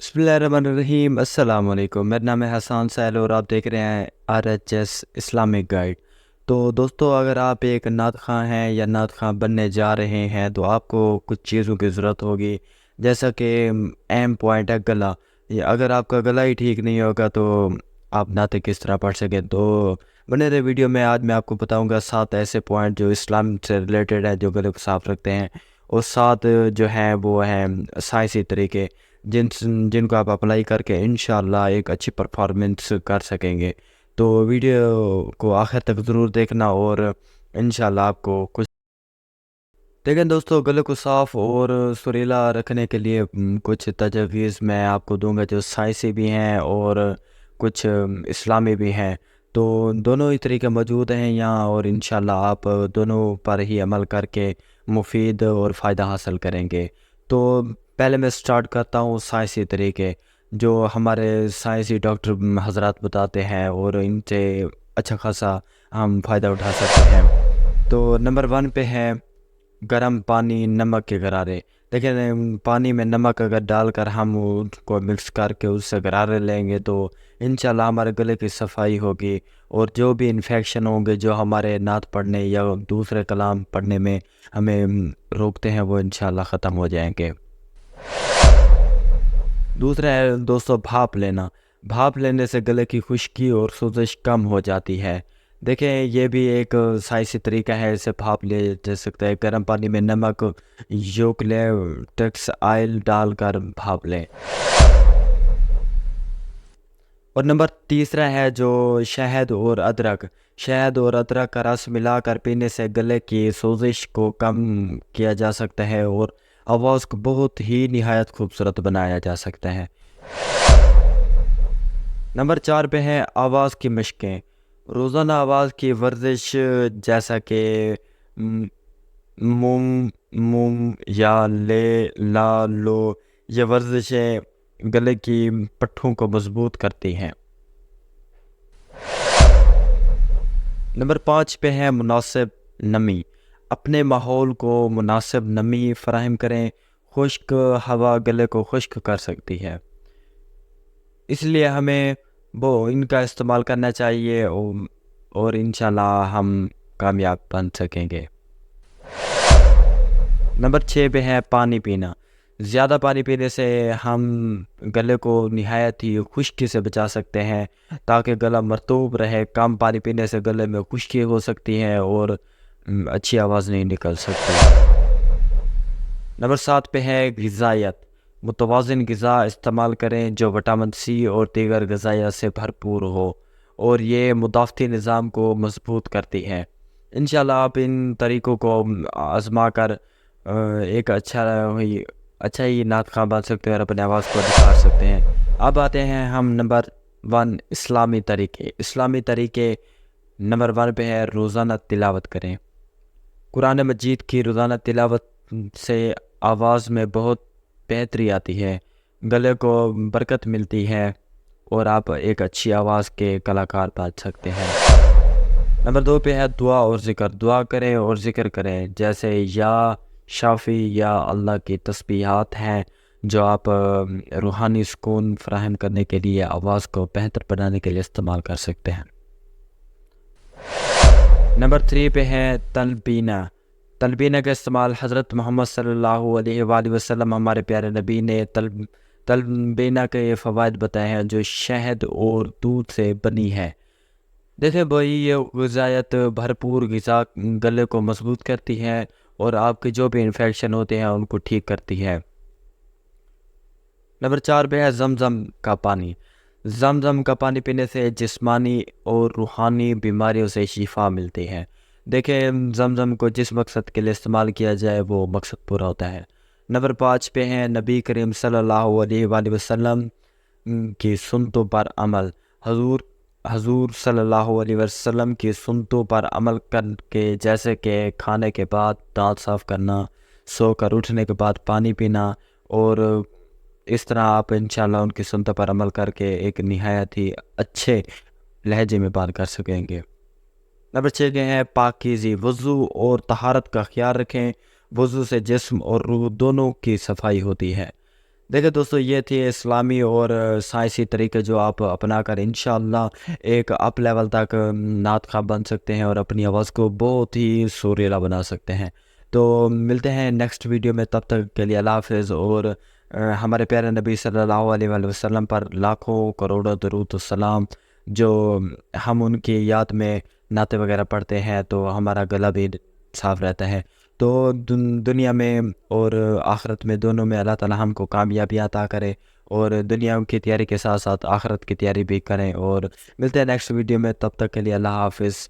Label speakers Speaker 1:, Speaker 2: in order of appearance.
Speaker 1: बिस्मिल्लाहिर्रहमानिर्रहीम। अस्सलाम वालेकुम। मेरा नाम है हसन सैल और आप देख रहे हैं RHS इस्लामिक गाइड। तो दोस्तों, अगर आप एक नात ख़वां हैं या नात ख़वां बनने जा रहे हैं तो आपको कुछ चीज़ों की ज़रूरत होगी, जैसा कि अहम पॉइंट है गला। या अगर आपका गला ही ठीक नहीं होगा तो आप नाते किस तरह पढ़ सकें। तो बने रहे वीडियो में। आज मैं आपको बताऊंगा 7 ऐसे पॉइंट जो इस्लाम से रिलेटेड है, जो गले को साफ़ रखते हैं, और 7 जो हैं वो हैं साइंसी तरीके जिनको आप अप्लाई करके इंशाल्लाह एक अच्छी परफॉर्मेंस कर सकेंगे। तो वीडियो को आखिर तक ज़रूर देखना और इंशाल्लाह आपको कुछ देखें। दोस्तों, गले को साफ़ और सुरीला रखने के लिए कुछ तजवीज़ मैं आपको दूंगा जो साइंसी भी हैं और कुछ इस्लामी भी हैं। तो दोनों ही तरीके मौजूद हैं यहाँ, और इंशाल्लाह आप दोनों पर ही अमल करके मुफीद और फ़ायदा हासिल करेंगे। तो पहले मैं स्टार्ट करता हूँ साइंसी तरीके जो हमारे साइंसी डॉक्टर हजरात बताते हैं, और इनसे अच्छा खासा हम फ़ायदा उठा सकते हैं। तो नंबर 1 पे है गर्म पानी नमक के गरारे। देखिए, पानी में नमक अगर डालकर हम उसको मिक्स करके उससे गरारे लेंगे तो इंशाल्लाह हमारे गले की सफाई होगी, और जो भी इन्फेक्शन होंगे जो हमारे नात पढ़ने या दूसरे कलाम पढ़ने में हमें रोकते हैं वो इंशाल्लाह ख़त्म हो जाएंगे। दूसरा है दोस्तों भाप लेना। भाप लेने से गले की खुश्की और सोजिश कम हो जाती है। देखें, ये भी एक साइंसी तरीका है, इसे भाप ले जा सकता है। गर्म पानी में नमक, यूकलिप्टस ऑयल डालकर भाप लें। और नंबर तीसरा है जो शहद और अदरक। शहद और अदरक का रस मिलाकर पीने से गले की सोजिश को कम किया जा सकता है और आवाज़ को बहुत ही निहायत खूबसूरत बनाया जा सकता है। नंबर 4 पे है आवाज़ की मशकें। रोज़ाना आवाज़ की वर्जिश, जैसा कि म, मुम मुम या ले ला लो, ये वर्जिशें गले की पट्ठों को मजबूत करती हैं। नंबर 5 पे है मुनासिब नमी। अपने माहौल को मुनासिब नमी फराहम करें। खुश्क हवा गले को खुश्क कर सकती है, इसलिए हमें वो इनका इस्तेमाल करना चाहिए, और इंशाल्लाह हम कामयाब बन सकेंगे। नंबर 6 पे है पानी पीना। ज़्यादा पानी पीने से हम गले को निहायत ही खुश्की से बचा सकते हैं, ताकि गला मरतूब रहे। कम पानी पीने से गले में खुश्की हो सकती है और अच्छी आवाज़ नहीं निकल सकती। नंबर 7 पे है ग़िज़ायत। मुतवाज़िन ग़िज़ा इस्तेमाल करें जो विटामिन सी और दीगर ग़िज़ाया से भरपूर हो, और ये मुदाफ़ती निज़ाम को मजबूत करती है। इंशाल्लाह आप इन तरीक़ों को आज़मा कर एक अच्छा ही नात ख़वां बन सकते हैं और अपने आवाज़ को निखार सकते हैं। अब आते हैं हम नंबर 1 इस्लामी तरीके। इस्लामी तरीके नंबर 1 पे है रोज़ाना तिलावत करें। कुरान मजीद की रोज़ाना तिलावत से आवाज़ में बहुत बेहतरी आती है, गले को बरकत मिलती है, और आप एक अच्छी आवाज़ के कलाकार बन सकते हैं। नंबर 2 पे है दुआ और ज़िक्र। दुआ करें और ज़िक्र करें, जैसे या शाफ़ी या अल्लाह की तस्बीहात हैं जो आप रूहानी सुकून फराहम करने के लिए, आवाज़ को बेहतर बनाने के लिए इस्तेमाल कर सकते हैं। नंबर 3 पे है तलबीना। तलबीना का इस्तेमाल हज़रत मोहम्मद सल्लल्लाहु अलैहि वसल्लम, हमारे प्यारे नबी ने तलबीना के फ़वाइद बताए हैं जो शहद और दूध से बनी है। देखिए भाई, ये ग़िज़ायत भरपूर ग़िज़ा गले को मजबूत करती है और आपके जो भी इन्फेक्शन होते हैं उनको ठीक करती है। नंबर 4 पे है ज़मज़म का पानी। ज़मज़म का पानी पीने से जिस्मानी और रूहानी बीमारियों से शिफा मिलती है। देखें, ज़मज़म को जिस मकसद के लिए इस्तेमाल किया जाए वो मकसद पूरा होता है। नंबर 5 पे है नबी करीम सल्लल्लाहु अलैहि वसल्लम की सुन्नतों पर अमल। हजूर हजूर सल्लल्लाहु अलैहि वसल्लम की सुन्नतों पर अमल करके, जैसे कि खाने के बाद दांत साफ़ करना, सोकर उठने के बाद पानी पीना, और इस तरह आप इंशाल्लाह उनकी सुन्नतों पर अमल करके एक निहायत ही अच्छे लहजे में बात कर सकेंगे। नंबर 6 के हैं पाकीज़ी। वज़ू और तहारत का ख्याल रखें। वज़ू से जिस्म और रूह दोनों की सफाई होती है। دیکھیں دوستو، یہ تھی اسلامی اور سائنسی طریقے جو آپ اپنا کر انشاءاللہ ایک اپ لیول تک نعت خواہ بن سکتے ہیں اور اپنی آواز کو بہت ہی سریلا بنا سکتے ہیں۔ تو ملتے ہیں نیکسٹ ویڈیو میں، تب تک کے لیے اللہ حافظ، اور ہمارے پیارے نبی صلی اللہ علیہ وآلہ وسلم پر لاکھوں کروڑوں درود و سلام، جو ہم ان کی یاد میں نعتیں وغیرہ پڑھتے ہیں تو ہمارا گلا بھی صاف رہتا ہے۔ تو دنیا میں اور آخرت میں دونوں میں اللہ تعالی ہم کو کامیابی عطا کرے، اور دنیا کی تیاری کے ساتھ ساتھ آخرت کی تیاری بھی کریں، اور ملتے ہیں نیکسٹ ویڈیو میں، تب تک کے لیے اللہ حافظ۔